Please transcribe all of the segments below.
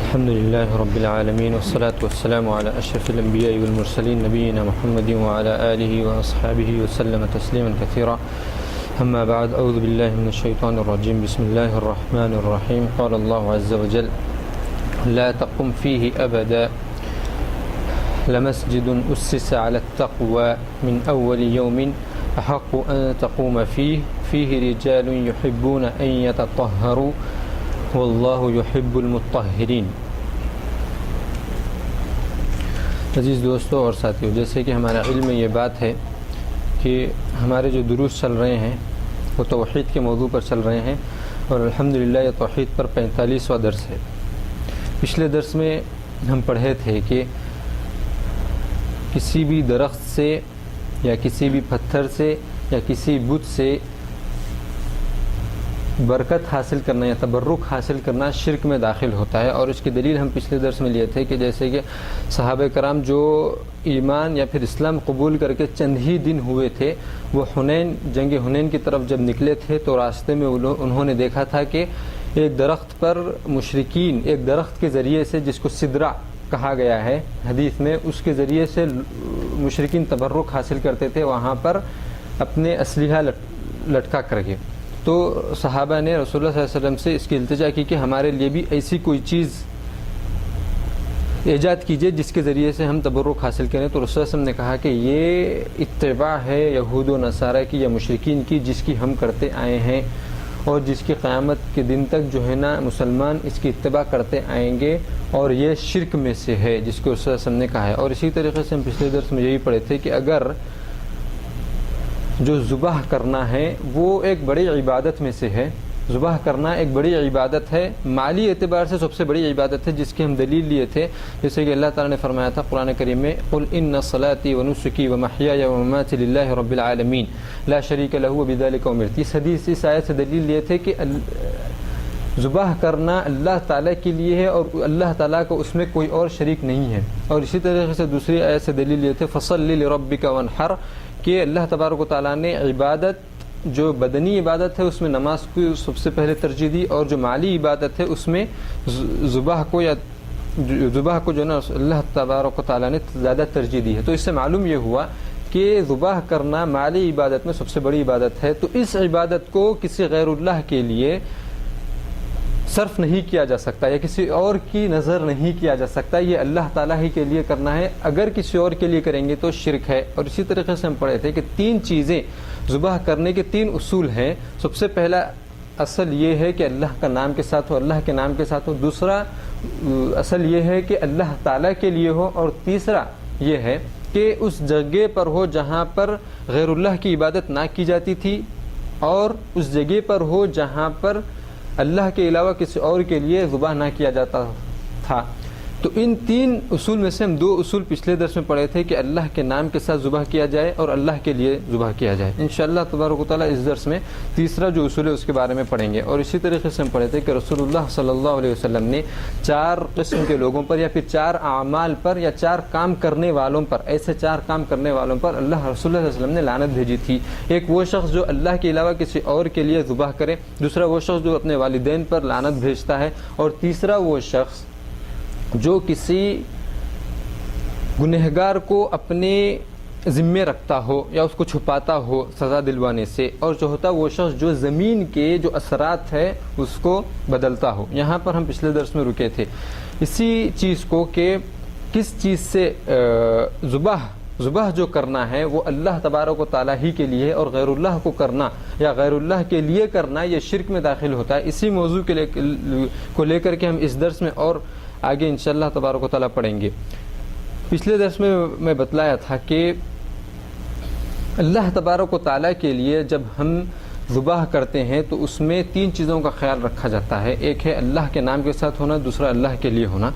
الحمد لله رب العالمين والصلاة والسلام على أشرف الأنبياء والمرسلين نبينا محمد وعلى آله وأصحابه وسلم تسليما كثيرا. أما بعد، أعوذ بالله من الشيطان الرجيم. بسم الله الرحمن الرحيم. قال الله عز وجل: لا تقم فيه أبدا لمسجد أسس على التقوى من أول يوم أحق أن تقوم فيه رجال يحبون أن يتطهروا واللہ یحب المطہرین. عزیز دوستو اور ساتھیو، جیسے کہ ہمارا علم میں یہ بات ہے کہ ہمارے جو دروس چل رہے ہیں وہ توحید کے موضوع پر چل رہے ہیں، اور الحمدللہ یہ توحید پر 45واں درس ہے. پچھلے درس میں ہم پڑھے تھے کہ کسی بھی درخت سے یا کسی بھی پتھر سے یا کسی بت سے برکت حاصل کرنا یا تبرک حاصل کرنا شرک میں داخل ہوتا ہے. اور اس کی دلیل ہم پچھلے درس میں لیے تھے کہ جیسے کہ صحابہ کرام جو ایمان یا پھر اسلام قبول کر کے چند ہی دن ہوئے تھے، وہ جنگ حنین کی طرف جب نکلے تھے تو راستے میں انہوں نے دیکھا تھا کہ ایک درخت پر مشرکین ایک درخت کے ذریعے سے، جس کو سدرہ کہا گیا ہے حدیث میں، اس کے ذریعے سے مشرکین تبرک حاصل کرتے تھے وہاں پر اپنے اسلحہ لٹکا کر کے. تو صحابہ نے رسول اللہ صلی اللہ علیہ وسلم سے اس کی التجا کی کہ ہمارے لیے بھی ایسی کوئی چیز ایجاد کیجئے جس کے ذریعے سے ہم تبرک حاصل کریں. تو رسول اللہ علیہ وسلم نے کہا کہ یہ اتباع ہے یہود و نصارہ کی یا مشرکین کی، جس کی ہم کرتے آئے ہیں اور جس کی قیامت کے دن تک جو ہے نا مسلمان اس کی اتباع کرتے آئیں گے، اور یہ شرک میں سے ہے جس کو رسول اللہ علیہ وسلم نے کہا ہے. اور اسی طریقے سے ہم پچھلے درس میں یہی پڑھے تھے کہ اگر جو ذبح کرنا ہے وہ ایک بڑی عبادت میں سے ہے، ذبح کرنا ایک بڑی عبادت ہے، مالی اعتبار سے سب سے بڑی عبادت ہے، جس کی ہم دلیل لیے تھے. جیسے کہ اللہ تعالیٰ نے فرمایا تھا قرآن کریم میں: قل ان صلاتي ونسكي ومحياي ومماتي لله رب العالمین لا شریک له وبذلك امرت. اس آیت سے دلیل لیے تھے کہ ذبح کرنا اللہ تعالیٰ کے لیے ہے اور اللہ تعالیٰ کو اس میں کوئی اور شریک نہیں ہے. اور اسی طریقے سے دوسری آیت سے دلیل لیے تھے: فصل لربك وانحر، کہ اللہ تبارک و تعالیٰ نے عبادت جو بدنی عبادت ہے اس میں نماز کو سب سے پہلے ترجیح دی، اور جو مالی عبادت ہے اس میں ذبح کو جو نا اللہ تبارک و تعالیٰ نے زیادہ ترجیح دی ہے. تو اس سے معلوم یہ ہوا کہ ذبح کرنا مالی عبادت میں سب سے بڑی عبادت ہے. تو اس عبادت کو کسی غیر اللہ کے لیے صرف نہیں کیا جا سکتا یا کسی اور کی نظر نہیں کیا جا سکتا، یہ اللہ تعالیٰ ہی کے لیے کرنا ہے. اگر کسی اور کے لیے کریں گے تو شرک ہے. اور اسی طریقے سے ہم پڑھے تھے کہ 3 چیزیں ذبح کرنے کے 3 اصول ہیں. سب سے پہلا اصل یہ ہے کہ اللہ کا نام کے ساتھ ہو، اللہ کے نام کے ساتھ ہو. دوسرا اصل یہ ہے کہ اللہ تعالیٰ کے لیے ہو. اور تیسرا یہ ہے کہ اس جگہ پر ہو جہاں پر غیر اللہ کی عبادت نہ کی جاتی تھی، اور اس جگہ پر ہو جہاں پر اللہ کے علاوہ کسی اور کے لیے ذبح نہ کیا جاتا تھا. تو ان 3 اصول میں سے ہم 2 اصول پچھلے درس میں پڑھے تھے کہ اللہ کے نام کے ساتھ ذبح کیا جائے اور اللہ کے لیے ذبح کیا جائے. انشاءاللہ تبارک و تعالیٰ اس درس میں تیسرا جو اصول ہے اس کے بارے میں پڑھیں گے. اور اسی طریقے سے ہم پڑھے تھے کہ رسول اللہ صلی اللہ علیہ وسلم نے 4 قسم کے لوگوں پر یا پھر 4 اعمال پر یا 4 کام کرنے والوں پر، ایسے 4 کام کرنے والوں پر اللہ رسول اللہ صلی اللہ علیہ وسلم نے لعنت بھیجی تھی. ایک وہ شخص جو اللہ کے علاوہ کسی اور کے لیے ذبح کرے، دوسرا وہ شخص جو اپنے والدین پر لعنت بھیجتا ہے، اور تیسرا وہ شخص جو کسی گنہگار کو اپنے ذمے رکھتا ہو یا اس کو چھپاتا ہو سزا دلوانے سے، اور چوتھا وہ شخص جو زمین کے جو اثرات ہے اس کو بدلتا ہو. یہاں پر ہم پچھلے درس میں رکے تھے اسی چیز کو کہ کس چیز سے ذبح جو کرنا ہے وہ اللہ تبارک و تعالیٰ ہی کے لیے، اور غیر اللہ کو کرنا یا غیر اللہ کے لیے کرنا یہ شرک میں داخل ہوتا ہے. اسی موضوع کو لے کر کے ہم اس درس میں اور آگے انشاءاللہ تبارک و تعالیٰ پڑھیں گے. پچھلے درس میں بتلایا تھا کہ اللہ تبارک و تعالیٰ کے لیے جب ہم ذبح کرتے ہیں تو اس میں 3 چیزوں کا خیال رکھا جاتا ہے. ایک ہے اللہ کے نام کے ساتھ ہونا، دوسرا اللہ کے لیے ہونا،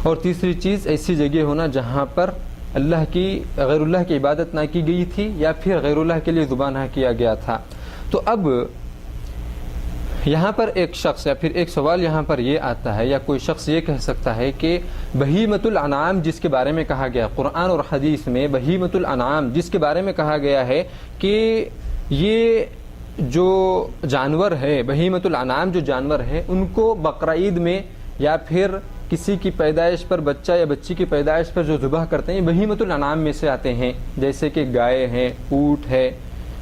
اور تیسری چیز ایسی جگہ ہونا جہاں پر غیر اللہ کی عبادت نہ کی گئی تھی یا پھر غیر اللہ کے لیے ذبح نہ کیا گیا تھا. تو اب یہاں پر ایک شخص یا پھر ایک سوال یہاں پر یہ آتا ہے، یا کوئی شخص یہ کہہ سکتا ہے کہ بہیمۃ الانعام جس کے بارے میں کہا گیا قرآن اور حدیث میں، بہیمۃ الانعام جس کے بارے میں کہا گیا ہے کہ یہ جو جانور ہے، بہیمۃ الانعام جو جانور ہے، ان کو بقرعید میں یا پھر کسی کی پیدائش پر، بچہ یا بچی کی پیدائش پر جو ذبح کرتے ہیں یہ بہیمۃ الانعام میں سے آتے ہیں، جیسے کہ گائے ہیں، اونٹ ہے،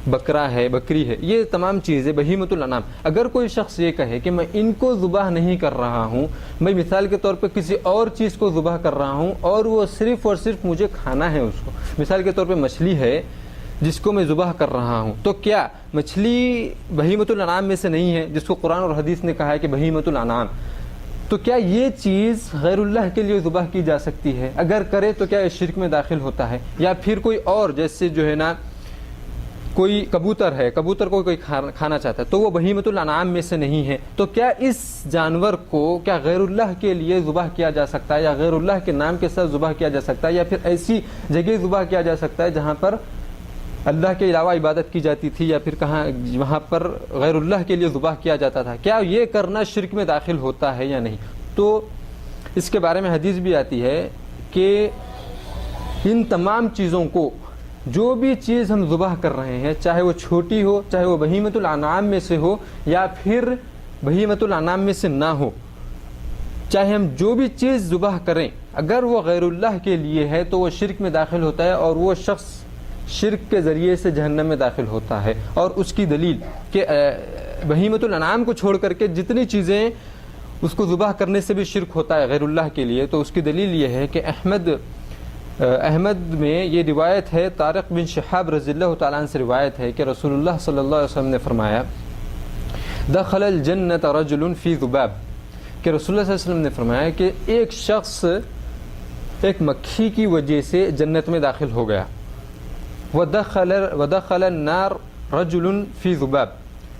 بکرا ہے، بکری ہے، یہ تمام چیزیں بہیمۃ الانعام۔ اگر کوئی شخص یہ کہے کہ میں ان کو ذبح نہیں کر رہا ہوں، میں مثال کے طور پہ کسی اور چیز کو ذبح کر رہا ہوں اور وہ صرف اور صرف مجھے کھانا ہے اس کو، مثال کے طور پہ مچھلی ہے جس کو میں ذبح کر رہا ہوں، تو کیا مچھلی بہیمۃ الانعام میں سے نہیں ہے جس کو قرآن اور حدیث نے کہا ہے کہ بہیمۃ الانعام؟ تو کیا یہ چیز غیر اللہ کے لیے ذبح کی جا سکتی ہے؟ اگر کرے تو کیا یہ شرک میں داخل ہوتا ہے؟ یا پھر کوئی اور، جیسے جو ہے نا کوئی کبوتر ہے، کبوتر کو کوئی کھانا چاہتا ہے تو وہ بہیمۃ الانعام میں سے نہیں ہے، تو کیا اس جانور کو کیا غیر اللہ کے لیے ذبح کیا جا سکتا ہے، یا غیر اللہ کے نام کے ساتھ ذبح کیا جا سکتا ہے، یا پھر ایسی جگہ ذبح کیا جا سکتا ہے جہاں پر اللہ کے علاوہ عبادت کی جاتی تھی، یا پھر کہاں وہاں پر غیر اللہ کے لیے ذبح کیا جاتا تھا؟ کیا یہ کرنا شرک میں داخل ہوتا ہے یا نہیں؟ تو اس کے بارے میں حدیث بھی آتی ہے کہ ان تمام چیزوں کو، جو بھی چیز ہم ذبح کر رہے ہیں، چاہے وہ چھوٹی ہو، چاہے وہ بہیمۃ الانعام میں سے ہو یا پھر بہیمۃ الانعام میں سے نہ ہو، چاہے ہم جو بھی چیز ذبح کریں، اگر وہ غیر اللہ کے لیے ہے تو وہ شرک میں داخل ہوتا ہے، اور وہ شخص شرک کے ذریعے سے جہنم میں داخل ہوتا ہے۔ اور اس کی دلیل کہ بہیمۃ الانعام کو چھوڑ کر کے جتنی چیزیں اس کو ذبح کرنے سے بھی شرک ہوتا ہے غیر اللہ کے لیے، تو اس کی دلیل یہ ہے کہ احمد میں یہ روایت ہے، طارق بن شہاب رضی اللہ تعالیٰ عنہ سے روایت ہے کہ رسول اللہ صلی اللہ علیہ وسلم نے فرمایا دخل الجنت رجل فی ذباب، کہ رسول اللہ صلی اللہ علیہ وسلم نے فرمایا کہ ایک شخص ایک مکھی کی وجہ سے جنت میں داخل ہو گیا، ودخل النار رجل فی ذباب،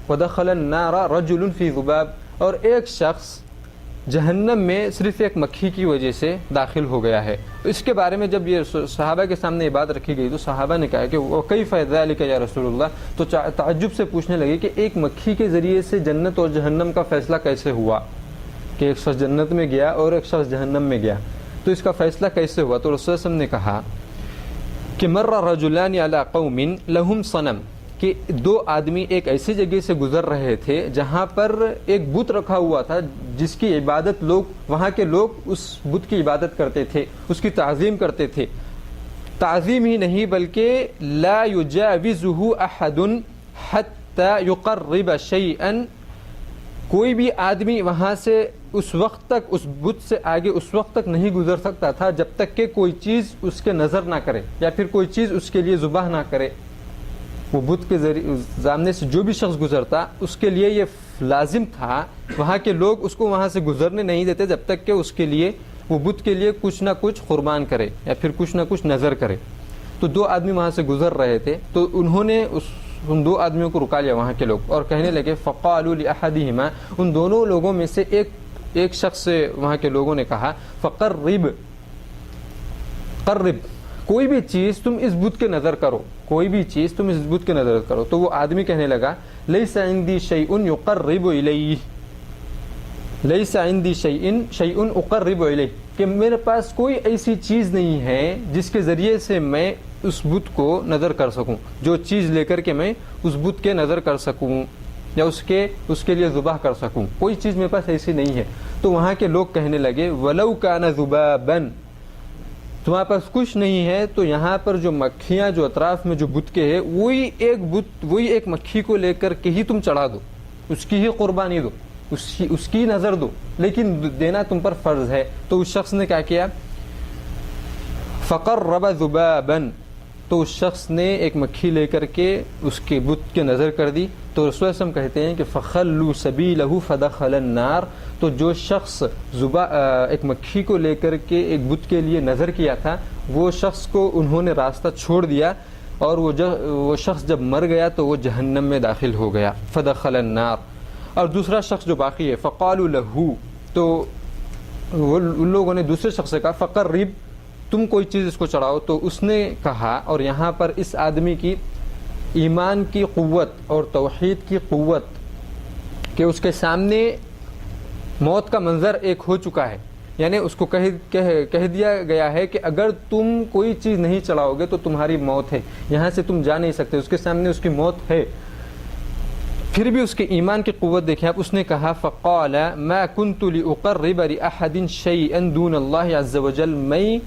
ودخل النار رجل فی ذباب، اور ایک شخص جہنم میں صرف ایک مکھی کی وجہ سے داخل ہو گیا ہے۔ اس کے بارے میں جب یہ صحابہ کے سامنے یہ بات رکھی گئی تو صحابہ نے کہا کہ وَكَيْفَ ذَلِكَ یا رسول اللہ، تو تعجب سے پوچھنے لگے کہ ایک مکھی کے ذریعے سے جنت اور جہنم کا فیصلہ کیسے ہوا، کہ ایک شخص جنت میں گیا اور ایک شخص جہنم میں گیا، تو اس کا فیصلہ کیسے ہوا؟ تو رسول اللہ صلی اللہ علیہ وسلم نے کہا کہ مَرَّ رَجُلَانِ عَلَىٰ قَوْمٍ لَهُمْ صَنَمٌ، کہ دو آدمی ایک ایسی جگہ سے گزر رہے تھے جہاں پر ایک بت رکھا ہوا تھا جس کی عبادت وہاں کے لوگ اس بت کی عبادت کرتے تھے، اس کی تعظیم کرتے تھے، تعظیم ہی نہیں بلکہ لا یجاوزہ احد حتی یقرب شیئا، کوئی بھی آدمی وہاں سے اس وقت تک، اس بت سے آگے اس وقت تک نہیں گزر سکتا تھا جب تک کہ کوئی چیز اس کے نظر نہ کرے یا پھر کوئی چیز اس کے لیے ذبح نہ کرے۔ وہ بت کے سامنے سے جو بھی شخص گزرتا اس کے لیے یہ لازم تھا، وہاں کے لوگ اس کو وہاں سے گزرنے نہیں دیتے جب تک کہ اس کے لیے، وہ بت کے لیے کچھ نہ کچھ قربان کرے یا پھر کچھ نہ کچھ نظر کرے۔ تو دو آدمی وہاں سے گزر رہے تھے تو انہوں نے ان دو آدمیوں کو رکا لیا وہاں کے لوگ، اور کہنے لگے فقالوا لأحدہما، ان دونوں لوگوں میں سے ایک شخص سے وہاں کے لوگوں نے کہا فقرب، قرب، کوئی بھی چیز تم اس بت کے نظر کرو، کوئی بھی چیز تم اس بت کے نظر کرو۔ تو وہ آدمی کہنے لگا لیس عندی شیء یقرب الیہ، لیس عندی شیء اقرب الیہ، کہ میرے پاس کوئی ایسی چیز نہیں ہے جس کے ذریعے سے میں اس بت کو نظر کر سکوں، جو چیز لے کر کے میں اس بت کے نظر کر سکوں یا اس کے لیے ذبح کر سکوں، کوئی چیز میرے پاس ایسی نہیں ہے۔ تو وہاں کے لوگ کہنے لگے ولو کان ذبابا، تمہارے پاس کچھ نہیں ہے تو یہاں پر جو مکھیاں جو اطراف میں جو بت کے ہے وہی ایک مکھی کو لے کر کے ہی تم چڑھا دو، اس کی ہی قربانی دو، اس کی نظر دو، لیکن دینا تم پر فرض ہے۔ تو اس شخص نے کیا کیا؟ فقرب ذبابا، تو اس شخص نے ایک مکھی لے کر کے اس کے بت کے نظر کر دی۔ تو رسول اللہ صلی اللہ علیہ وسلم کہتے ہیں کہ فخلوا سبیلہ فدخل النار، تو جو شخص ایک مکھی کو لے کر کے ایک بت کے لیے نظر کیا تھا، وہ شخص کو انہوں نے راستہ چھوڑ دیا، اور وہ شخص جب مر گیا تو وہ جہنم میں داخل ہو گیا، فدخل النار۔ اور دوسرا شخص جو باقی ہے فقالوا لہ، تو ان لوگوں نے دوسرے شخص سے کہا فقرب، تم کوئی چیز اس کو چڑھاؤ۔ تو اس نے کہا، اور یہاں پر اس آدمی کی ایمان کی قوت اور توحید کی قوت، کہ اس کے سامنے موت کا منظر ایک ہو چکا ہے، یعنی اس کو کہہ دیا گیا ہے کہ اگر تم کوئی چیز نہیں چڑھاؤ گے تو تمہاری موت ہے، یہاں سے تم جا نہیں سکتے، اس کے سامنے اس کی موت ہے۔ پھر بھی اس کے ایمان کی قوت دیکھیں آپ، اس نے کہا فقال ما كنت لأقرب لأحد شيئا دون اللہ عز وجل، میں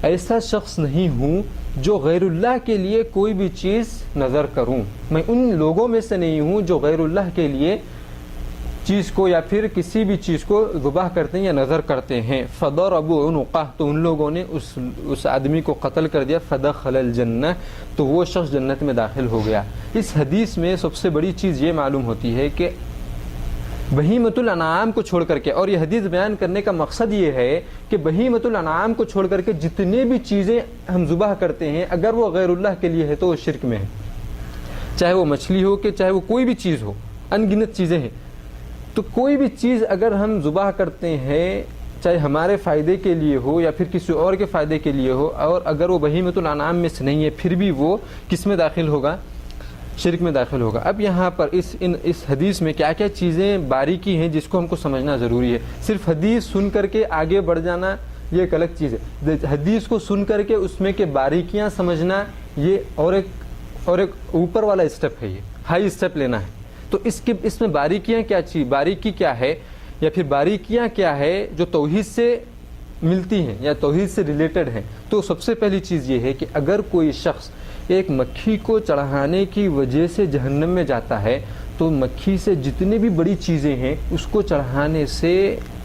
ایسا شخص نہیں ہوں جو غیر اللہ کے لیے کوئی بھی چیز نظر کروں، میں ان لوگوں میں سے نہیں ہوں جو غیر اللہ کے لیے چیز کو یا پھر کسی بھی چیز کو ذبح کرتے ہیں یا نظر کرتے ہیں۔ فضربوا عنقہ، تو ان لوگوں نے اس آدمی کو قتل کر دیا، فدخل الجنہ، تو وہ شخص جنت میں داخل ہو گیا۔ اس حدیث میں سب سے بڑی چیز یہ معلوم ہوتی ہے کہ بہیمۃ الانعام کو چھوڑ کر کے، اور یہ حدیث بیان کرنے کا مقصد یہ ہے کہ بہیمۃ الانعام کو چھوڑ کر کے جتنے بھی چیزیں ہم ذبح کرتے ہیں اگر وہ غیر اللہ کے لیے ہے تو وہ شرک میں ہے، چاہے وہ مچھلی ہو کہ چاہے وہ کوئی بھی چیز ہو، ان گنت چیزیں ہیں۔ تو کوئی بھی چیز اگر ہم ذبح کرتے ہیں چاہے ہمارے فائدے کے لیے ہو یا پھر کسی اور کے فائدے کے لیے ہو، اور اگر وہ بہیمۃ الانعام میں سے نہیں ہے پھر بھی وہ کس میں داخل ہوگا؟ شرک میں داخل ہوگا۔ اب یہاں پر اس حدیث میں کیا کیا چیزیں باریکی ہیں جس کو ہم کو سمجھنا ضروری ہے۔ صرف حدیث سن کر کے آگے بڑھ جانا یہ ایک الگ چیز ہے، حدیث کو سن کر کے اس میں کے باریکیاں سمجھنا یہ اور ایک اوپر والا اسٹیپ ہے، یہ ہائی اسٹیپ لینا ہے۔ تو اس میں باریکیاں کیا چیز، باریکی کیا ہے یا پھر باریکیاں کیا ہے جو توحید سے ملتی ہیں یا توحید سے ریلیٹڈ ہیں۔ تو سب سے پہلی چیز یہ ہے کہ اگر کوئی شخص ایک مکھی کو چڑھانے کی وجہ سے جہنم میں جاتا ہے تو مکھی سے جتنی بھی بڑی چیزیں ہیں اس کو چڑھانے سے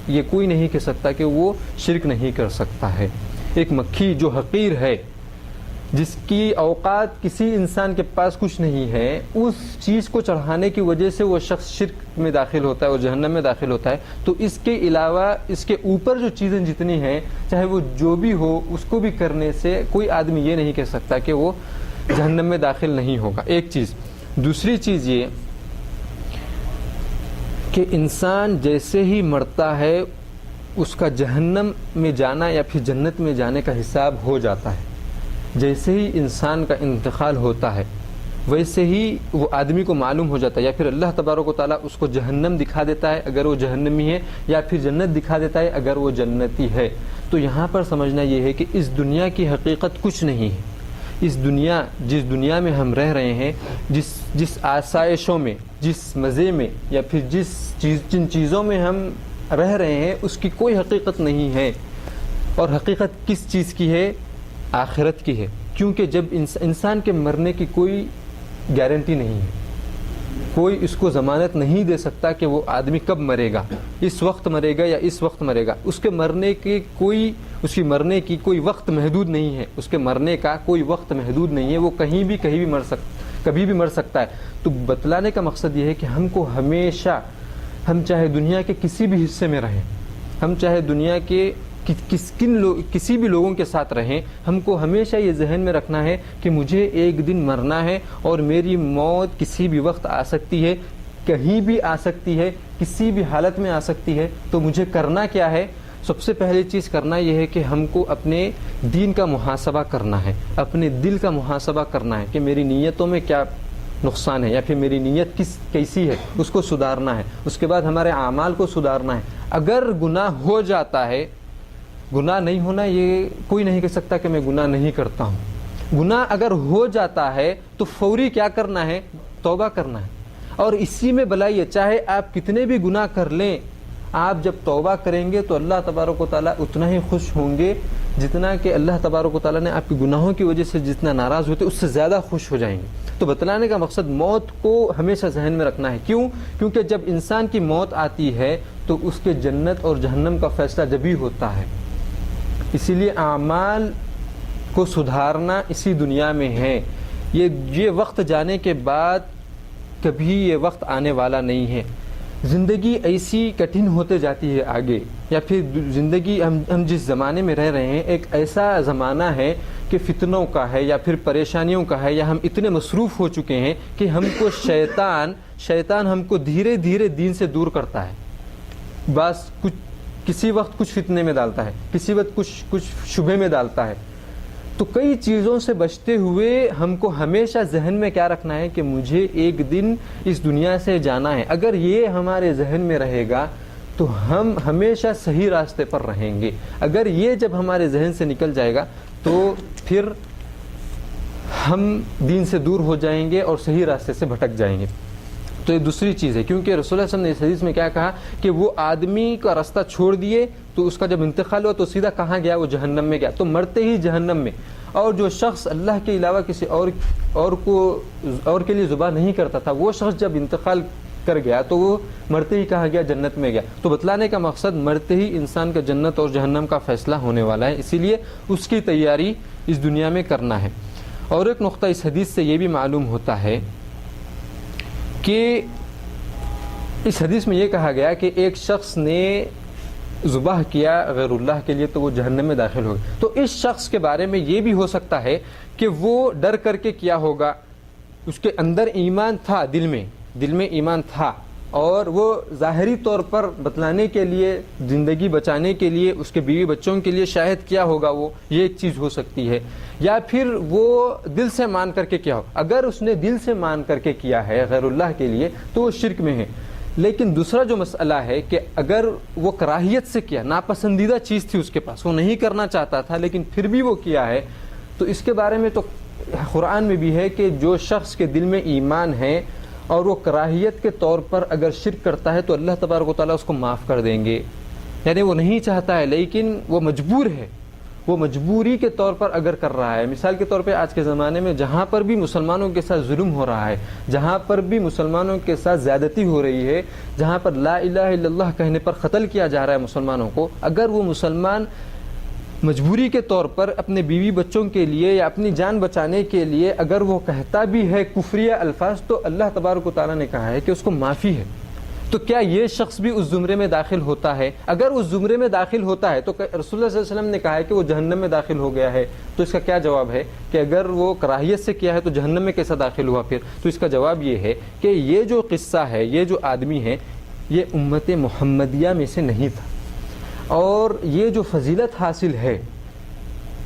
یہ کوئی نہیں کہہ سکتا کہ وہ شرک نہیں کر سکتا ہے۔ ایک مکھی جو حقیر ہے، جس کی اوقات کسی انسان کے پاس کچھ نہیں ہے، اس چیز کو چڑھانے کی وجہ سے وہ شخص شرک میں داخل ہوتا ہے اور جہنم میں داخل ہوتا ہے۔ تو اس کے علاوہ اس کے اوپر جو چیزیں جتنی ہیں چاہے وہ جو بھی ہو اس کو بھی کرنے سے کوئی آدمی یہ نہیں کہہ سکتا کہ وہ جہنم میں داخل نہیں ہوگا، ایک چیز۔ دوسری چیز یہ کہ انسان جیسے ہی مرتا ہے اس کا جہنم میں جانا یا پھر جنت میں جانے کا حساب ہو جاتا ہے۔ جیسے ہی انسان کا انتقال ہوتا ہے ویسے ہی وہ آدمی کو معلوم ہو جاتا ہے، یا پھر اللہ تبارک و تعالیٰ اس کو جہنم دکھا دیتا ہے اگر وہ جہنمی ہے، یا پھر جنت دکھا دیتا ہے اگر وہ جنتی ہے۔ تو یہاں پر سمجھنا یہ ہے کہ اس دنیا کی حقیقت کچھ نہیں ہے۔ جس دنیا میں ہم رہ رہے ہیں، جس آسائشوں میں، جس مزے میں، یا پھر جن چیزوں میں ہم رہ رہے ہیں اس کی کوئی حقیقت نہیں ہے۔ اور حقیقت کس چیز کی ہے؟ آخرت کی ہے، کیونکہ جب انسان کے مرنے کی کوئی گارنٹی نہیں ہے، کوئی اس کو ضمانت نہیں دے سکتا کہ وہ آدمی کب مرے گا، اس وقت مرے گا یا اس وقت مرے گا۔ اس کی مرنے کی کوئی وقت محدود نہیں ہے، اس کے مرنے کا کوئی وقت محدود نہیں ہے، وہ کبھی بھی مر سکتا ہے۔ تو بتلانے کا مقصد یہ ہے کہ ہم کو ہمیشہ، ہم چاہے دنیا کے کسی بھی حصے میں رہیں، ہم چاہے دنیا کے کسی بھی لوگوں کے ساتھ رہیں، ہم کو ہمیشہ یہ ذہن میں رکھنا ہے کہ مجھے ایک دن مرنا ہے اور میری موت کسی بھی وقت آ سکتی ہے، کہیں بھی آ سکتی ہے، کسی بھی حالت میں آ سکتی ہے۔ تو مجھے کرنا کیا ہے؟ سب سے پہلی چیز کرنا یہ ہے کہ ہم کو اپنے دین کا محاسبہ کرنا ہے، اپنے دل کا محاسبہ کرنا ہے کہ میری نیتوں میں کیا نقصان ہے یا پھر میری نیت کیسی ہے، اس کو سدھارنا ہے۔ اس کے بعد ہمارے اعمال کو سدھارنا ہے۔ اگر گناہ ہو جاتا ہے، گناہ نہیں ہونا یہ کوئی نہیں کہہ سکتا کہ میں گناہ نہیں کرتا ہوں۔ گناہ اگر ہو جاتا ہے تو فوری کیا کرنا ہے؟ توبہ کرنا ہے۔ اور اسی میں بلائی ہے، چاہے آپ کتنے بھی گناہ کر لیں، آپ جب توبہ کریں گے تو اللہ تبارک و تعالیٰ اتنا ہی خوش ہوں گے جتنا کہ اللہ تبارک و تعالیٰ نے آپ کے گناہوں کی وجہ سے جتنا ناراض ہوتے اس سے زیادہ خوش ہو جائیں گے۔ تو بتلانے کا مقصد موت کو ہمیشہ ذہن میں رکھنا ہے۔ کیونکہ جب انسان کی موت آتی ہے تو اس کے جنت اور جہنم کا فیصلہ جبھی ہوتا ہے۔ اسی لیے اعمال کو سدھارنا اسی دنیا میں ہے۔ یہ وقت جانے کے بعد کبھی یہ وقت آنے والا نہیں ہے۔ زندگی ایسی کٹھن ہوتے جاتی ہے آگے، یا پھر زندگی ہم جس زمانے میں رہ رہے ہیں ایک ایسا زمانہ ہے کہ فتنوں کا ہے یا پھر پریشانیوں کا ہے، یا ہم اتنے مصروف ہو چکے ہیں کہ ہم کو شیطان ہم کو دھیرے دھیرے دین سے دور کرتا ہے۔ بس کسی وقت کچھ فتنے میں ڈالتا ہے، کسی وقت کچھ شبہ میں ڈالتا ہے۔ تو کئی چیزوں سے بچتے ہوئے ہم کو ہمیشہ ذہن میں کیا رکھنا ہے کہ مجھے ایک دن اس دنیا سے جانا ہے۔ اگر یہ ہمارے ذہن میں رہے گا تو ہم ہمیشہ صحیح راستے پر رہیں گے۔ اگر یہ جب ہمارے ذہن سے نکل جائے گا تو پھر ہم دین سے دور ہو جائیں گے اور صحیح راستے سے بھٹک جائیں گے۔ تو یہ دوسری چیز ہے، کیونکہ رسول اللہ صلی اللہ علیہ وسلم نے اس حدیث میں کیا کہا کہ وہ آدمی کا راستہ چھوڑ دیے تو اس کا جب انتقال ہوا تو سیدھا کہاں گیا؟ وہ جہنم میں گیا، تو مرتے ہی جہنم میں۔ اور جو شخص اللہ کے علاوہ کسی اور کے لیے ذبح نہیں کرتا تھا، وہ شخص جب انتقال کر گیا تو وہ مرتے ہی کہاں گیا؟ جنت میں گیا۔ تو بتلانے کا مقصد مرتے ہی انسان کا جنت اور جہنم کا فیصلہ ہونے والا ہے، اسی لیے اس کی تیاری اس دنیا میں کرنا ہے۔ اور ایک نقطہ اس حدیث سے یہ بھی معلوم ہوتا ہے کہ اس حدیث میں یہ کہا گیا کہ ایک شخص نے ذبح کیا غیر اللہ کے لیے تو وہ جہنم میں داخل ہو گیا، تو اس شخص کے بارے میں یہ بھی ہو سکتا ہے کہ وہ ڈر کر کے کیا ہوگا، اس کے اندر ایمان تھا، دل میں ایمان تھا، اور وہ ظاہری طور پر بتلانے کے لیے، زندگی بچانے کے لیے، اس کے بیوی بچوں کے لیے شاید کیا ہوگا، وہ یہ ایک چیز ہو سکتی ہے، یا پھر وہ دل سے مان کر کے کیا ہو۔ اگر اس نے دل سے مان کر کے کیا ہے غیر اللہ کے لیے تو وہ شرک میں ہے۔ لیکن دوسرا جو مسئلہ ہے کہ اگر وہ کراہیت سے کیا، ناپسندیدہ چیز تھی اس کے پاس، وہ نہیں کرنا چاہتا تھا لیکن پھر بھی وہ کیا ہے، تو اس کے بارے میں تو قرآن میں بھی ہے کہ جو شخص کے دل میں ایمان ہے اور وہ کراہیت کے طور پر اگر شرک کرتا ہے تو اللہ تبارک و تعالیٰ اس کو معاف کر دیں گے۔ یعنی وہ نہیں چاہتا ہے لیکن وہ مجبور ہے، وہ مجبوری کے طور پر اگر کر رہا ہے۔ مثال کے طور پہ آج کے زمانے میں جہاں پر بھی مسلمانوں کے ساتھ ظلم ہو رہا ہے، جہاں پر بھی مسلمانوں کے ساتھ زیادتی ہو رہی ہے، جہاں پر لا الہ الا اللہ کہنے پر قتل کیا جا رہا ہے مسلمانوں کو، اگر وہ مسلمان مجبوری کے طور پر اپنے بیوی بچوں کے لیے یا اپنی جان بچانے کے لیے اگر وہ کہتا بھی ہے کفریہ الفاظ، تو اللہ تبارک و تعالیٰ نے کہا ہے کہ اس کو معافی ہے۔ تو کیا یہ شخص بھی اس زمرے میں داخل ہوتا ہے؟ اگر اس زمرے میں داخل ہوتا ہے تو رسول اللہ صلی اللہ علیہ وسلم نے کہا ہے کہ وہ جہنم میں داخل ہو گیا ہے، تو اس کا کیا جواب ہے کہ اگر وہ کراہیت سے کیا ہے تو جہنم میں کیسا داخل ہوا پھر؟ تو اس کا جواب یہ ہے کہ یہ جو قصہ ہے، یہ جو آدمی ہے، یہ امت محمدیہ میں سے نہیں تھا، اور یہ جو فضیلت حاصل ہے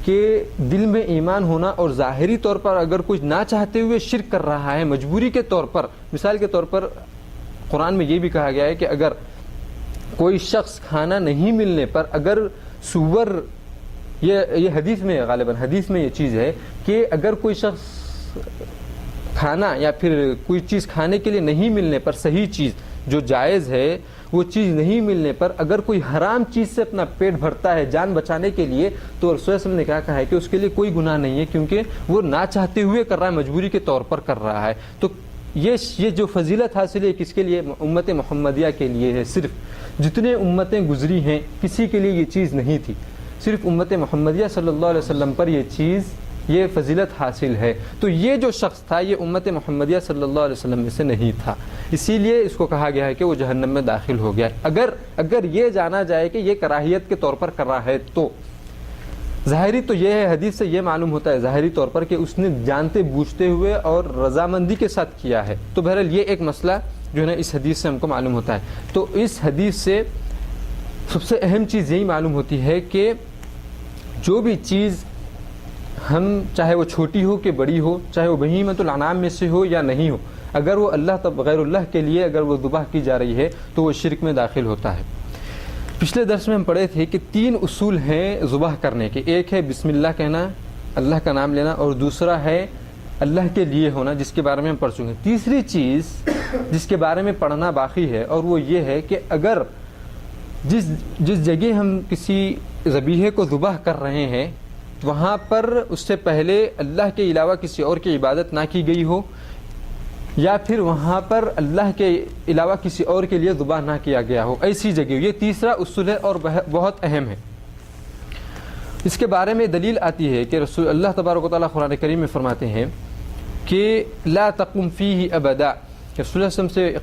کہ دل میں ایمان ہونا اور ظاہری طور پر اگر کچھ نہ چاہتے ہوئے شرک کر رہا ہے مجبوری کے طور پر، مثال کے طور پر قرآن میں یہ بھی کہا گیا ہے کہ اگر کوئی شخص کھانا نہیں ملنے پر اگر سور، یہ حدیث میں غالباً حدیث میں یہ چیز ہے کہ اگر کوئی شخص کھانا یا پھر کوئی چیز کھانے کے لیے نہیں ملنے پر، صحیح چیز جو جائز ہے وہ چیز نہیں ملنے پر اگر کوئی حرام چیز سے اپنا پیٹ بھرتا ہے جان بچانے کے لیے، تو رسول اللہ صلی اللہ علیہ وسلم نے کیا کہا ہے کہ اس کے لیے کوئی گناہ نہیں ہے، کیونکہ وہ نہ چاہتے ہوئے کر رہا ہے، مجبوری کے طور پر کر رہا ہے۔ تو یہ جو فضیلت حاصل ہے کس کے لیے؟ امت محمدیہ کے لیے ہے۔ صرف جتنے امتیں گزری ہیں کسی کے لیے یہ چیز نہیں تھی، صرف امت محمدیہ صلی اللہ علیہ وسلم پر یہ چیز، یہ فضیلت حاصل ہے۔ تو یہ جو شخص تھا یہ امت محمدیہ صلی اللہ علیہ وسلم میں سے نہیں تھا، اسی لیے اس کو کہا گیا ہے کہ وہ جہنم میں داخل ہو گیا۔ اگر یہ جانا جائے کہ یہ کراہیت کے طور پر کر رہا ہے تو ظاہری تو یہ ہے، حدیث سے یہ معلوم ہوتا ہے ظاہری طور پر کہ اس نے جانتے بوجھتے ہوئے اور رضامندی کے ساتھ کیا ہے۔ تو بہرحال یہ ایک مسئلہ جو ہے نا اس حدیث سے ہم کو معلوم ہوتا ہے۔ تو اس حدیث سے سب سے اہم چیز یہی معلوم ہوتی ہے کہ جو بھی چیز ہم، چاہے وہ چھوٹی ہو کہ بڑی ہو، چاہے وہ بہیمۃ الانعام میں سے ہو یا نہیں ہو، اگر وہ غیر اللہ کے لیے اگر وہ ذبح کی جا رہی ہے تو وہ شرک میں داخل ہوتا ہے۔ پچھلے درس میں ہم پڑھے تھے کہ 3 اصول ہیں ذبح کرنے کے، ایک ہے بسم اللہ کہنا، اللہ کا نام لینا، اور دوسرا ہے اللہ کے لیے ہونا، جس کے بارے میں ہم پڑھ چکے ہیں۔ تیسری چیز جس کے بارے میں پڑھنا باقی ہے اور وہ یہ ہے کہ اگر جس جگہ ہم کسی ذبیحے کو ذبح کر رہے ہیں وہاں پر اس سے پہلے اللہ کے علاوہ کسی اور کی عبادت نہ کی گئی ہو، یا پھر وہاں پر اللہ کے علاوہ کسی اور کے لیے ذبح نہ کیا گیا ہو، ایسی جگہ، یہ تیسرا اصول ہے اور بہت اہم ہے۔ اس کے بارے میں دلیل آتی ہے کہ رسول اللہ تبارک و تعالیٰ قرآن کریم میں فرماتے ہیں کہ لا تقم فیہ ابدا، رسول اللہ صلی اللہ علیہ وسلم سے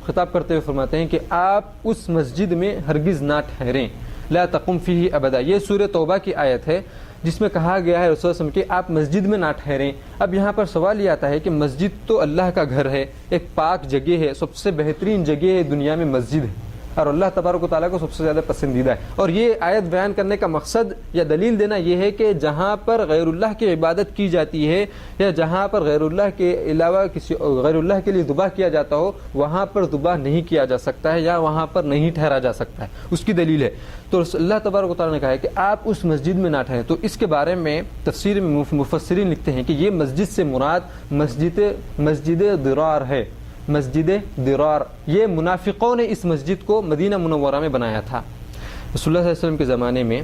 خطاب کرتے ہوئے فرماتے ہیں کہ آپ اس مسجد میں ہرگز نہ ٹھہریں، لا تقم فیہ ابدا۔ یہ سورہ توبہ کی آیت ہے جس میں کہا گیا ہے رسول اللہ صلی اللہ علیہ وسلم کہ آپ مسجد میں نہ ٹھہریں۔ اب یہاں پر سوال یہ آتا ہے کہ مسجد تو اللہ کا گھر ہے، ایک پاک جگہ ہے، سب سے بہترین جگہ ہے دنیا میں مسجد ہے، اور اللہ تبارک و تعالیٰ کو سب سے زیادہ پسندیدہ ہے۔ اور یہ آیت بیان کرنے کا مقصد یا دلیل دینا یہ ہے کہ جہاں پر غیر اللہ کی عبادت کی جاتی ہے یا جہاں پر غیر اللہ کے علاوہ کسی غیر اللہ کے لیے ذبح کیا جاتا ہو وہاں پر ذبح نہیں کیا جا سکتا ہے یا وہاں پر نہیں ٹھہرا جا سکتا ہے، اس کی دلیل ہے۔ تو اللہ تبارک و تعالیٰ نے کہا ہے کہ آپ اس مسجد میں نہ ٹھہریں۔ تو اس کے بارے میں تفسیر میں مفسرین لکھتے ہیں کہ یہ مسجد سے مراد مسجد ضرار ہے، مسجد درار، یہ منافقوں نے اس مسجد کو مدینہ منورہ میں بنایا تھا۔ رسول اللہ صلی اللہ علیہ وسلم کے زمانے میں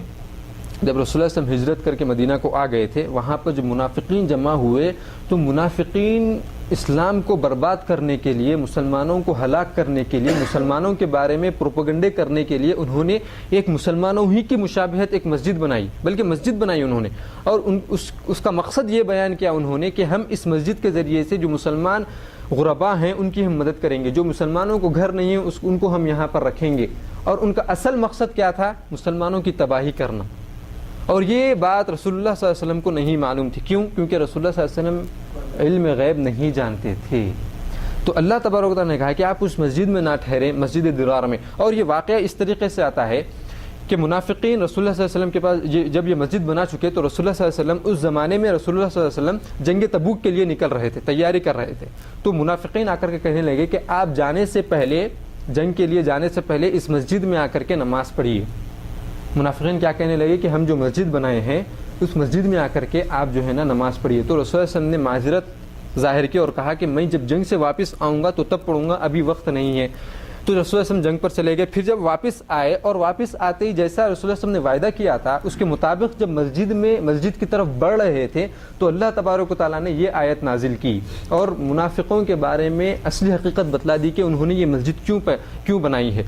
جب رسول اللہ صلی اللہ علیہ وسلم ہجرت کر کے مدینہ کو آ گئے تھے، وہاں پر جب منافقین جمع ہوئے تو منافقین اسلام کو برباد کرنے کے لیے، مسلمانوں کو ہلاک کرنے کے لیے، مسلمانوں کے بارے میں پروپیگنڈے کرنے کے لیے انہوں نے ایک مسلمانوں ہی کی مشابہت ایک مسجد بنائی، بلکہ مسجد بنائی انہوں نے، اور اس کا مقصد یہ بیان کیا انہوں نے کہ ہم اس مسجد کے ذریعے سے جو مسلمان غربا ہیں ان کی ہم مدد کریں گے، جو مسلمانوں کو گھر نہیں ہے ان کو ہم یہاں پر رکھیں گے۔ اور ان کا اصل مقصد کیا تھا؟ مسلمانوں کی تباہی کرنا۔ اور یہ بات رسول اللہ صلی اللہ علیہ وسلم کو نہیں معلوم تھی۔ کیوں؟ کیونکہ رسول اللہ صلی اللہ علیہ وسلم علم غیب نہیں جانتے تھے۔ تو اللہ تبارک و تعالیٰ نے کہا کہ آپ اس مسجد میں نہ ٹھہریں، مسجد درار میں۔ اور یہ واقعہ اس طریقے سے آتا ہے کہ منافقین رسول اللہ صلی اللہ علیہ وسلم کے پاس جب یہ مسجد بنا چکے تو رسول اللہ صلی اللہ علیہ وسلم اس زمانے میں رسول اللہ صلی اللہ علیہ وسلم جنگ تبوک کے لیے نکل رہے تھے، تیاری کر رہے تھے۔ تو منافقین آ کر کے کہنے لگے کہ آپ جانے سے پہلے، جنگ کے لیے جانے سے پہلے اس مسجد میں آ کر کے نماز پڑھیے۔ منافقین کیا کہنے لگے کہ ہم جو مسجد بنائے ہیں اس مسجد میں آ کر کے آپ جو ہے نا نماز پڑھیے۔ تو رسول اللہ صلی اللہ علیہ وسلم نے معذرت ظاہر کی اور کہا کہ میں جب جنگ سے واپس آؤں گا تو تب پڑھوں گا، ابھی وقت نہیں ہے۔ تو رسول اللہ علیہ وسلم جنگ پر چلے گئے۔ پھر جب واپس آئے اور واپس آتے ہی جیسا رسول اللہ صلی اللہ علیہ وسلم نے وعدہ کیا تھا اس کے مطابق جب مسجد کی طرف بڑھ رہے تھے تو اللہ تبارک و تعالیٰ نے یہ آیت نازل کی اور منافقوں کے بارے میں اصلی حقیقت بتلا دی کہ انہوں نے یہ مسجد کیوں بنائی ہے۔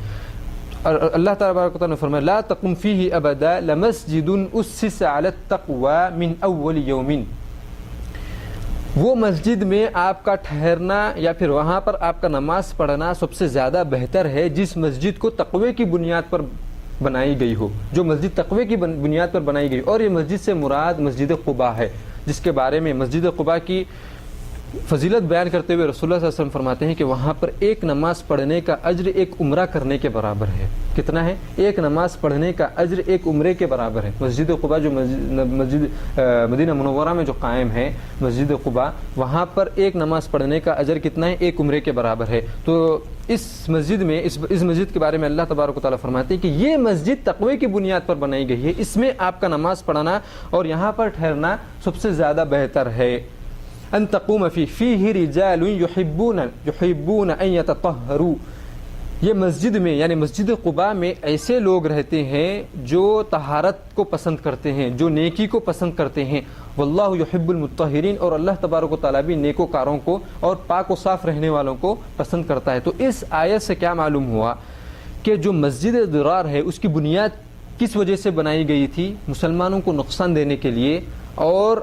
اور اللہ تبارک و تعالیٰ نے فرمایا لا تقم فیہ ابدا لمسجد اسس علی التقوی من اول یوم، وہ مسجد میں آپ کا ٹھہرنا یا پھر وہاں پر آپ کا نماز پڑھنا سب سے زیادہ بہتر ہے جس مسجد کو تقوی کی بنیاد پر بنائی گئی ہو، جو مسجد تقوی کی بنیاد پر بنائی گئی۔ اور یہ مسجد سے مراد مسجد قباء ہے، جس کے بارے میں مسجد قباء کی فضیلت بیان کرتے ہوئے رسول اللہ صلی اللہ علیہ وسلم فرماتے ہیں کہ وہاں پر ایک نماز پڑھنے کا اجر ایک عمرہ کرنے کے برابر ہے۔ کتنا ہے؟ ایک نماز پڑھنے کا اجر ایک عمرے کے برابر ہے۔ مسجد قباء جو مسجد مدینہ منورہ میں جو قائم ہے مسجد قباء، وہاں پر ایک نماز پڑھنے کا اجر کتنا ہے؟ ایک عمرے کے برابر ہے۔ تو اس مسجد میں اس مسجد کے بارے میں اللہ تبارک و تعالیٰ فرماتے ہیں کہ یہ مسجد تقوی کی بنیاد پر بنائی گئی ہے، اس میں آپ کا نماز پڑھنا اور یہاں پر ٹھہرنا سب سے زیادہ بہتر ہے۔ ان تقوم فیہ رجال یحبون ان یتطہروا، یہ مسجد میں یعنی مسجد قباء میں ایسے لوگ رہتے ہیں جو طہارت کو پسند کرتے ہیں، جو نیکی کو پسند کرتے ہیں۔ واللہ یحب المطہرین، اور اللہ تبارک و تعالیٰ بھی نیکوکاروں کو اور پاک و صاف رہنے والوں کو پسند کرتا ہے۔ تو اس آیت سے کیا معلوم ہوا کہ جو مسجد درار ہے اس کی بنیاد کس وجہ سے بنائی گئی تھی؟ مسلمانوں کو نقصان دینے کے لیے اور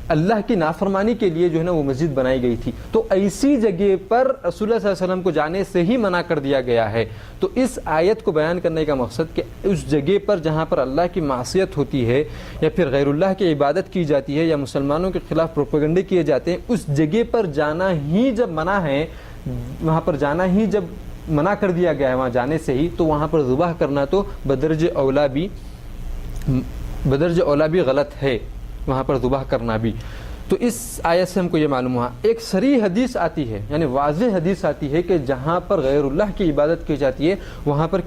اللہ کی نافرمانی کے لیے جو ہے نا وہ مسجد بنائی گئی تھی۔ تو ایسی جگہ پر رسول اللہ صلی اللہ علیہ وسلم کو جانے سے ہی منع کر دیا گیا ہے۔ تو اس آیت کو بیان کرنے کا مقصد کہ اس جگہ پر جہاں پر اللہ کی معصیت ہوتی ہے یا پھر غیر اللہ کی عبادت کی جاتی ہے یا مسلمانوں کے خلاف پروپیگنڈے کیے جاتے ہیں، اس جگہ پر جانا ہی جب منع ہے، وہاں پر جانا ہی جب منع کر دیا گیا ہے وہاں جانے سے ہی، تو وہاں پر ذبح کرنا تو بدرجہ اولا بھی غلط ہے، وہاں پر ذبح کرنا بھی۔ تو اس آیت سے ہم کو یہ معلوم ہوا۔ ایک صریح حدیث آتی ہے یعنی واضح حدیث آتی ہے کہ جہاں پر غیر اللہ کی عبادت کی جاتی ہے وہاں پر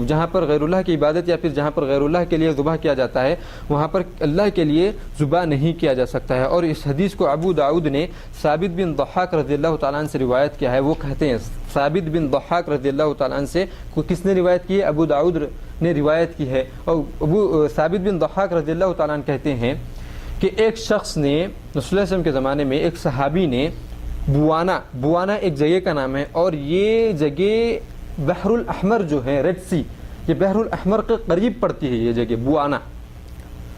جہاں پر غیر اللہ کی عبادت یا پھر جہاں پر غیر اللہ کے لیے ذبح کیا جاتا ہے وہاں پر اللہ کے لیے ذبح نہیں کیا جا سکتا ہے۔ اور اس حدیث کو ابو داؤد نے ثابت بن ضحاک رضی اللہ تعالیٰ عنہ سے روایت کیا ہے۔ وہ کہتے ہیں ثابت بن ضحاک رضی اللہ تعالیٰ عنہ سے کس نے روایت کی ہے؟ ابو داؤد نے روایت کی ہے۔ اور ثابت بن ضحاک رضی اللہ تعالیٰ عنہ کہتے ہیں کہ ایک شخص نے رسول اللہ صلی اللہ علیہ وسلم کے زمانے میں ایک صحابی نے بوانا ایک جگہ کا نام ہے اور یہ جگہ بحر الاحمر جو ہے ریڈ سی، یہ بحر الاحمر کے قریب پڑتی ہے۔ یہ جگہ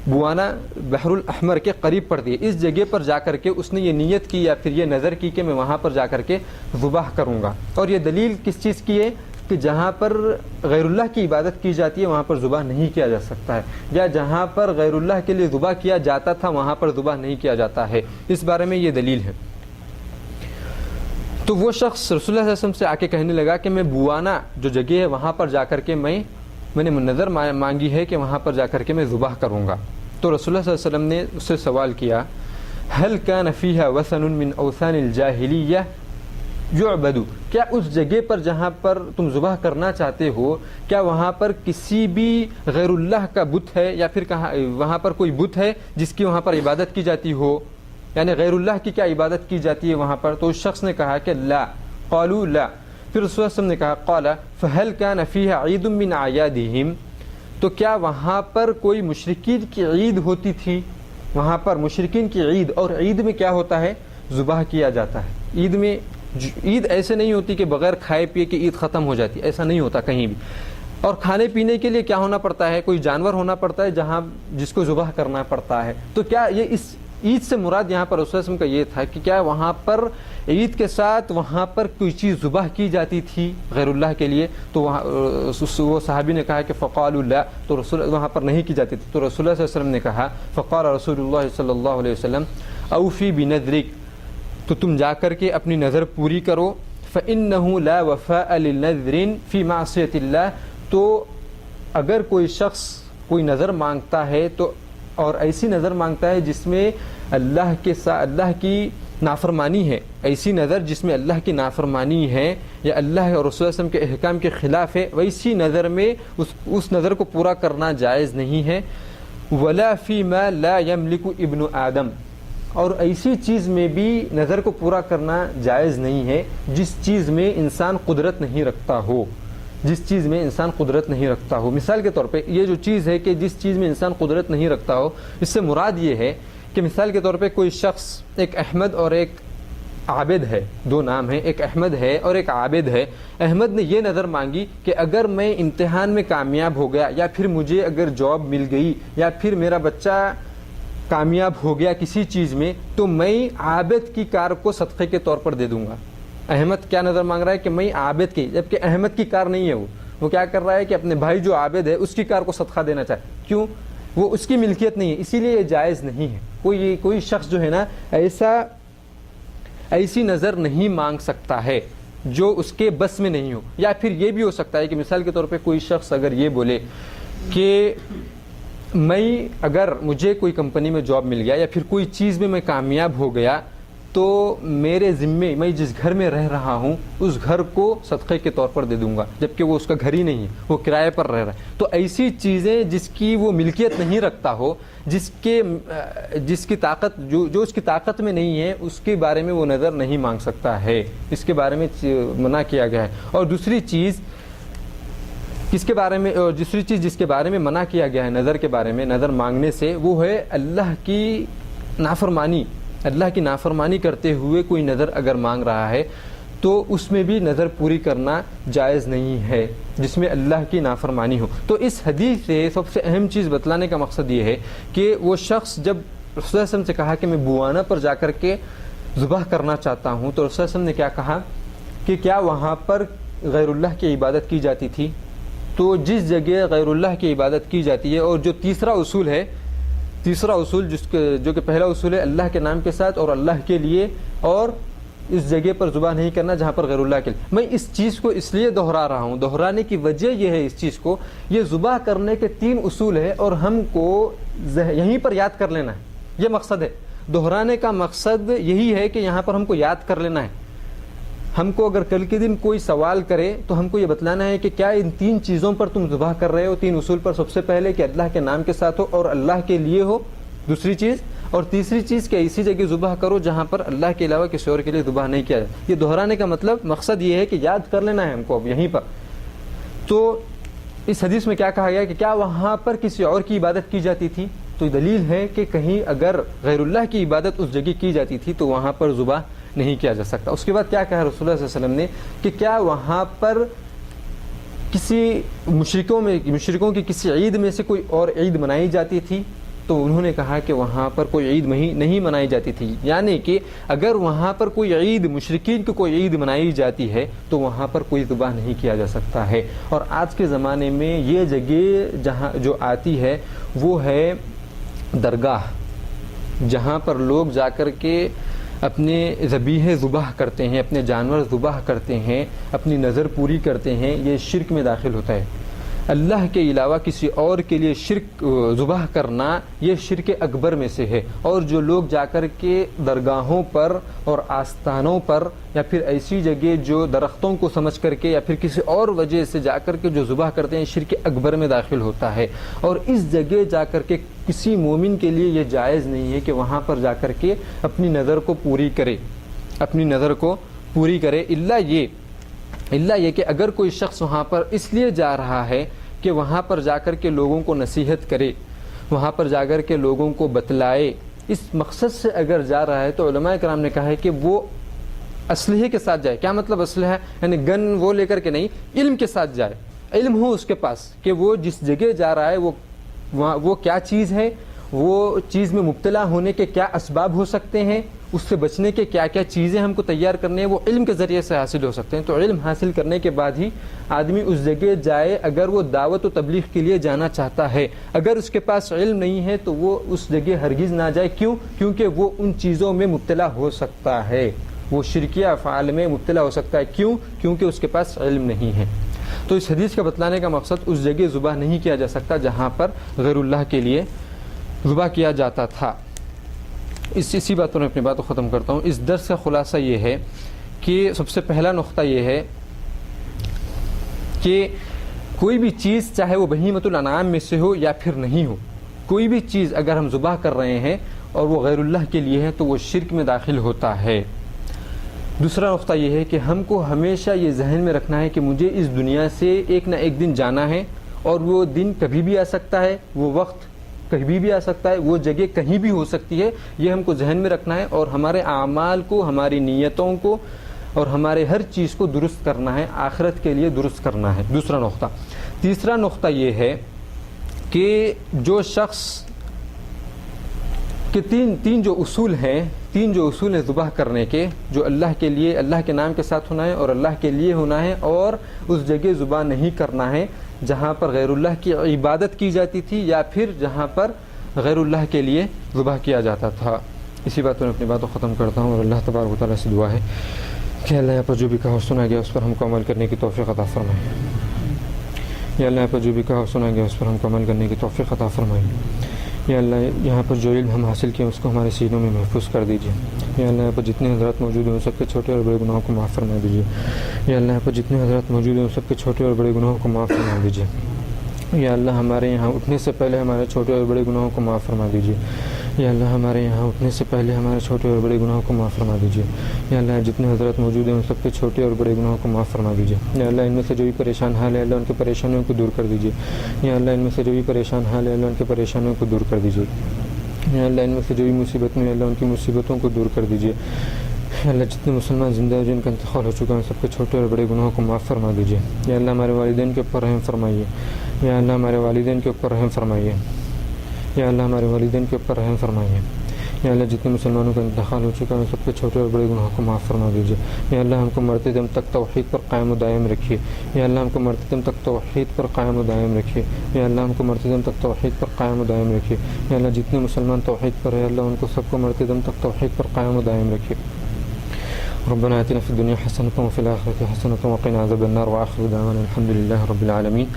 بوانا بحر الاحمر کے قریب پڑتی ہے۔ اس جگہ پر جا کر کے اس نے یہ نیت کی یا پھر یہ نظر کی کہ میں وہاں پر جا کر کے ذبح کروں گا۔ اور یہ دلیل کس چیز کی ہے کہ جہاں پر غیر اللہ کی عبادت کی جاتی ہے وہاں پر ذبح نہیں کیا جا سکتا ہے، یا جہاں پر غیر اللہ کے لیے ذبح کیا جاتا تھا وہاں پر ذبح نہیں کیا جاتا ہے۔ اس بارے میں یہ دلیل ہے۔ تو وہ شخص رسول اللہ صلی اللہ علیہ وسلم سے آ کے کہنے لگا کہ میں بوانا جو جگہ ہے وہاں پر جا کر کے میں نے نظر مانگی ہے کہ وہاں پر جا کر کے میں ذبح کروں گا۔ تو رسول اللہ صلی اللہ علیہ وسلم نے اس سے سوال کیا هل كان فيها وثن من اوثان الجاہلیہ یعبد، کیا اس جگہ پر جہاں پر تم ذبح کرنا چاہتے ہو کیا وہاں پر کسی بھی غیر اللہ کا بت ہے یا پھر وہاں پر کوئی بت ہے جس کی وہاں پر عبادت کی جاتی ہو؟ یعنی غیر اللہ کی کیا عبادت کی جاتی ہے وہاں پر؟ تو اس شخص نے کہا کہ لا، قالوا لا. پھر رسول اللہ صلی اللہ علیہ وسلم نے کہا قال فهل كان فيها عيد من اعيادهم، تو کیا وہاں پر کوئی مشرکین کی عید ہوتی تھی؟ وہاں پر مشرکین کی عید، اور عید میں کیا ہوتا ہے؟ ذبح کیا جاتا ہے. عید میں عید ایسے نہیں ہوتی کہ بغیر کھائے پیے کہ عید ختم ہو جاتی، ایسا نہیں ہوتا کہیں بھی. اور کھانے پینے کے لیے کیا ہونا پڑتا ہے؟ کوئی جانور ہونا پڑتا ہے جس کو ذبح کرنا پڑتا ہے. تو کیا یہ اس عید سے مراد یہاں پر رسول اللہ صلی اللہ علیہ وسلم کا یہ تھا کہ کیا وہاں پر عید کے ساتھ وہاں پر کوئی چیز ذبح کی جاتی تھی غیر اللہ کے لیے؟ تو وہاں وہ صحابی نے کہا کہ فقالوا لا، تو رسول وہاں پر نہیں کی جاتی تھی. تو رسول اللہ صلی اللہ علیہ وسلم نے کہا فقال رسول اللہ صلی اللہ علیہ وسلم اوفی بنذرک، تو تم جا کر کے اپنی نظر پوری کرو. فإنه لا وفاء للنذر في معصیة اللہ، تو اگر کوئی شخص کوئی نظر مانگتا ہے تو اور ایسی نظر مانگتا ہے جس میں اللہ کے ساتھ اللہ کی نافرمانی ہے، ایسی نظر جس میں اللہ کی نافرمانی ہے یا اللہ اور رسول اللہ صلی اللہ علیہ وسلم کے احکام کے خلاف ہے، ویسی نظر میں اس نظر کو پورا کرنا جائز نہیں ہے. ولا فيما لا يملك ابن آدم، اور ایسی چیز میں بھی نظر کو پورا کرنا جائز نہیں ہے جس چیز میں انسان قدرت نہیں رکھتا ہو، جس چیز میں انسان قدرت نہیں رکھتا ہو. مثال کے طور پہ یہ جو چیز ہے کہ جس چیز میں انسان قدرت نہیں رکھتا ہو، اس سے مراد یہ ہے کہ مثال کے طور پہ کوئی شخص، ایک احمد اور ایک عابد ہے، دو نام ہیں، ایک احمد ہے اور ایک عابد ہے. احمد نے یہ نظر مانگی کہ اگر میں امتحان میں کامیاب ہو گیا، یا پھر مجھے اگر جاب مل گئی، یا پھر میرا بچہ کامیاب ہو گیا کسی چیز میں، تو میں عابد کی کار کو صدقے کے طور پر دے دوں گا. احمد کیا نظر مانگ رہا ہے کہ میں عابد کی، جبکہ احمد کی کار نہیں ہے، وہ کیا کر رہا ہے کہ اپنے بھائی جو عابد ہے اس کی کار کو صدقہ دینا چاہے. کیوں؟ وہ اس کی ملکیت نہیں ہے، اسی لیے یہ جائز نہیں ہے. کوئی شخص جو ہے نا ایسی نظر نہیں مانگ سکتا ہے جو اس کے بس میں نہیں ہو. یا پھر یہ بھی ہو سکتا ہے کہ مثال کے طور پہ کوئی شخص اگر یہ بولے کہ اگر مجھے کوئی کمپنی میں جاب مل گیا یا پھر کوئی چیز میں کامیاب ہو گیا، تو میرے ذمے میں جس گھر میں رہ رہا ہوں اس گھر کو صدقے کے طور پر دے دوں گا، جبکہ وہ اس کا گھر ہی نہیں ہے، وہ کرائے پر رہ رہا ہے. تو ایسی چیزیں جس کی وہ ملکیت نہیں رکھتا ہو، جس کی طاقت جو اس کی طاقت میں نہیں ہے، اس کے بارے میں وہ نظر نہیں مانگ سکتا ہے. اس کے بارے میں منع کیا گیا ہے. اور دوسری چیز جس کے بارے میں منع کیا گیا ہے نظر کے بارے میں، نظر مانگنے سے، وہ ہے اللہ کی نافرمانی. اللہ کی نافرمانی کرتے ہوئے کوئی نظر اگر مانگ رہا ہے تو اس میں بھی نظر پوری کرنا جائز نہیں ہے جس میں اللہ کی نافرمانی ہو. تو اس حدیث سے سب سے اہم چیز بتلانے کا مقصد یہ ہے کہ وہ شخص جب رسول اللہ صلی اللہ علیہ وسلم سے کہا کہ میں بوانہ پر جا کر کے ذبح کرنا چاہتا ہوں، تو رسول اللہ صلی اللہ علیہ وسلم نے کیا کہا کہ کیا وہاں پر غیر اللہ کی عبادت کی جاتی تھی؟ تو جس جگہ غیر اللہ کی عبادت کی جاتی ہے، اور جو تیسرا اصول جو کہ پہلا اصول ہے اللہ کے نام کے ساتھ اور اللہ کے لیے، اور اس جگہ پر ذبح نہیں کرنا جہاں پر غیر اللہ کے لیے. میں اس چیز کو اس لیے دہرا رہا ہوں، دہرانے کی وجہ یہ ہے اس چیز کو، یہ ذبح کرنے کے 3 اصول ہے اور ہم کو یہیں پر یاد کر لینا ہے. یہ مقصد ہے دہرانے کا، مقصد یہی ہے کہ یہاں پر ہم کو یاد کر لینا ہے. ہم کو اگر کل کے دن کوئی سوال کرے تو ہم کو یہ بتلانا ہے کہ کیا ان 3 چیزوں پر تم ذبح کر رہے ہو. 3 اصول پر، سب سے پہلے کہ اللہ کے نام کے ساتھ ہو اور اللہ کے لیے ہو، دوسری چیز، اور تیسری چیز کہ ایسی جگہ ذبح کرو جہاں پر اللہ کے علاوہ کسی اور کے لیے ذبح نہیں کیا جائے. یہ دہرانے کا مقصد یہ ہے کہ یاد کر لینا ہے ہم کو اب یہیں پر. تو اس حدیث میں کیا کہا گیا کہ کیا وہاں پر کسی اور کی عبادت کی جاتی تھی؟ تو دلیل ہے کہ کہیں اگر غیر اللہ کی عبادت اس جگہ کی جاتی تھی تو وہاں پر ذبح نہیں کیا جا سکتا. اس کے بعد کیا کہا رسول اللہ صلی اللہ علیہ وسلم نے کہ کیا وہاں پر کسی مشرکوں کی کسی عید میں سے کوئی اور عید منائی جاتی تھی؟ تو انہوں نے کہا کہ وہاں پر کوئی عید نہیں منائی جاتی تھی. یعنی کہ اگر وہاں پر کوئی عید، مشرکین کی کوئی عید منائی جاتی ہے تو وہاں پر کوئی ذبح نہیں کیا جا سکتا ہے. اور آج کے زمانے میں یہ جگہ جو آتی ہے وہ ہے درگاہ، جہاں پر لوگ جا کر کے اپنے ذبیحے ذبح کرتے ہیں، اپنے جانور ذبح کرتے ہیں، اپنی نظر پوری کرتے ہیں. یہ شرک میں داخل ہوتا ہے. اللہ کے علاوہ کسی اور کے لیے شرک ذبح کرنا یہ شرک اکبر میں سے ہے. اور جو لوگ جا کر کے درگاہوں پر اور آستانوں پر یا پھر ایسی جگہ جو درختوں کو سمجھ کر کے یا پھر کسی اور وجہ سے جا کر کے جو ذبح کرتے ہیں شرک اکبر میں داخل ہوتا ہے. اور اس جگہ جا کر کے کسی مومن کے لیے یہ جائز نہیں ہے کہ وہاں پر جا کر کے اپنی نظر کو پوری کرے, اللہ یہ کہ اگر کوئی شخص وہاں پر اس لیے جا رہا ہے کہ وہاں پر جا کر کے لوگوں کو نصیحت کرے, وہاں پر جا کر کے لوگوں کو بتلائے, اس مقصد سے اگر جا رہا ہے تو علماء کرام نے کہا ہے کہ وہ اسلحے کے ساتھ جائے. کیا مطلب اسلحہ؟ یعنی گن وہ لے کر کے نہیں, علم کے ساتھ جائے, علم ہو اس کے پاس کہ وہ جس جگہ جا رہا ہے وہ کیا چیز ہے, وہ چیز میں مبتلا ہونے کے کیا اسباب ہو سکتے ہیں, اس سے بچنے کے کیا کیا چیزیں ہم کو تیار کرنے ہیں, وہ علم کے ذریعے سے حاصل ہو سکتے ہیں. تو علم حاصل کرنے کے بعد ہی آدمی اس جگہ جائے اگر وہ دعوت و تبلیغ کے لیے جانا چاہتا ہے. اگر اس کے پاس علم نہیں ہے تو وہ اس جگہ ہرگز نہ جائے. کیوں؟ کیونکہ وہ ان چیزوں میں مبتلا ہو سکتا ہے, وہ شرکیہ افعال میں مبتلا ہو سکتا ہے. کیوں؟ کیونکہ اس کے پاس علم نہیں ہے. تو اس حدیث کا بتلانے کا مقصد اس جگہ ذبح نہیں کیا جا سکتا جہاں پر غیر اللہ کے لیے ذبح کیا جاتا تھا. اسی بات پر میں اپنی بات کو ختم کرتا ہوں. اس درس کا خلاصہ یہ ہے کہ سب سے پہلا نقطہ یہ ہے کہ کوئی بھی چیز چاہے وہ بہیمۃ الانعام میں سے ہو یا پھر نہیں ہو, کوئی بھی چیز اگر ہم ذبح کر رہے ہیں اور وہ غیر اللہ کے لیے ہے تو وہ شرک میں داخل ہوتا ہے. دوسرا نقطہ یہ ہے کہ ہم کو ہمیشہ یہ ذہن میں رکھنا ہے کہ مجھے اس دنیا سے ایک نہ ایک دن جانا ہے, اور وہ دن کبھی بھی آ سکتا ہے, وہ وقت کبھی بھی آ سکتا ہے, وہ جگہ کہیں بھی ہو سکتی ہے. یہ ہم کو ذہن میں رکھنا ہے اور ہمارے اعمال کو, ہماری نیتوں کو اور ہمارے ہر چیز کو درست کرنا ہے, آخرت کے لیے درست کرنا ہے. دوسرا نقطہ. تیسرا نقطہ یہ ہے کہ جو شخص کہ تین جو اصول ہیں ذبح کرنے کے, جو اللہ کے لیے, اللہ کے نام کے ساتھ ہونا ہے اور اللہ کے لیے ہونا ہے, اور اس جگہ ذبح نہیں کرنا ہے جہاں پر غیر اللہ کی عبادت کی جاتی تھی یا پھر جہاں پر غیر اللہ کے لیے ذبح کیا جاتا تھا. اسی بات پر میں اپنی بات کو ختم کرتا ہوں, اور اللہ تبارک و تعالیٰ سے دعا ہے کہ اللہ یہاں پر جو بھی کہا سنا گیا اس پر ہم کو عمل کرنے کی توفیق عطا فرمائے. یا اللہ یہاں پر جو بھی کہا سنا گیا اس پر ہم کو عمل کرنے کی توفیق عطا فرمائے. یا اللہ یہاں پر جو علم ہم حاصل کیے اس کو ہمارے سینوں میں محفوظ کر دیجیے. یا اللہ یہاں پر جتنے حضرات موجود ہیں ان سب کے چھوٹے اور بڑے گناہوں کو معاف فرما دیجیے. یا اللہ یہاں پر جتنے حضرات موجود ہیں ان سب کے چھوٹے اور بڑے گناہوں کو معاف فرما دیجیے. یا اللہ ہمارے یہاں اٹھنے سے پہلے ہمارے چھوٹے اور بڑے گناہوں کو معاف فرما دیجیے. یا اللہ ہمارے یہاں اٹھنے سے پہلے ہمارے چھوٹے اور بڑے گناہوں کو معاف فرما دیجیے. یا اللہ جتنے حضرات موجود ہیں ان سب کے چھوٹے اور بڑے گناہوں کو معاف فرما دیجیے. یا اللہ ان میں سے جو بھی پریشان حال ہے اللہ ان کی پریشانیوں کو دور کر دیجیے. یا اللہ ان میں سے جو بھی پریشان حال ہے اللہ ان کی پریشانیوں کو دور کر دیجیے. یا اللہ ان میں سے جو بھی مصیبت میں اللہ ان کی مصیبتوں کو دور کر دیجیے. یا اللہ جتنے مسلمان زندہ ہیں جن کا انتقال ہو چکا ہے ان سب کے چھوٹے اور بڑے گناہوں کو معاف فرما دیجیے. یا اللہ ہمارے والدین کے اوپر رحم فرمائیے. یا اللہ ہمارے والدین کے اوپر رحم فرمائیے. یا اللہ ہمارے والدین کے اوپر رحم فرمائیے. یا اللہ جتنے مسلمانوں کا انتقال ہو چکا ہے ان سب کے چھوٹے اور بڑے گناہوں کو معاف فرما دیجیے. یا اللہ ہم کو مرتے دم تک توحید پر قائم و دائم رکھیے. یا اللہ ہم کو مرتے دم تک توحید پر قائم و دائم رکھیے. یا اللہ ہم کو مرتے دم تک توحید پر قائم و دائم رکھیے. یا اللہ جتنے مسلمان توحید پر ہے اللہ ان کو سب کو مرتے دم تک توحید پر قائم و دائم رکھیے. ربنا آتنا في الدنيا حسنة وفي الآخرة حسنة وقنا عذاب النار. وآخر دعوانا الحمد لله رب العالمين.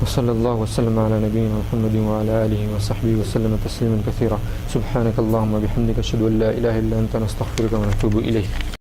وصلى الله وسلم على نبينا محمد وعلى آله وصحبه وسلم تسليما كثيرا. سبحانك اللهم وبحمدك أشهد أن لا إله إلا أنت نستغفرك ونتوب إليك.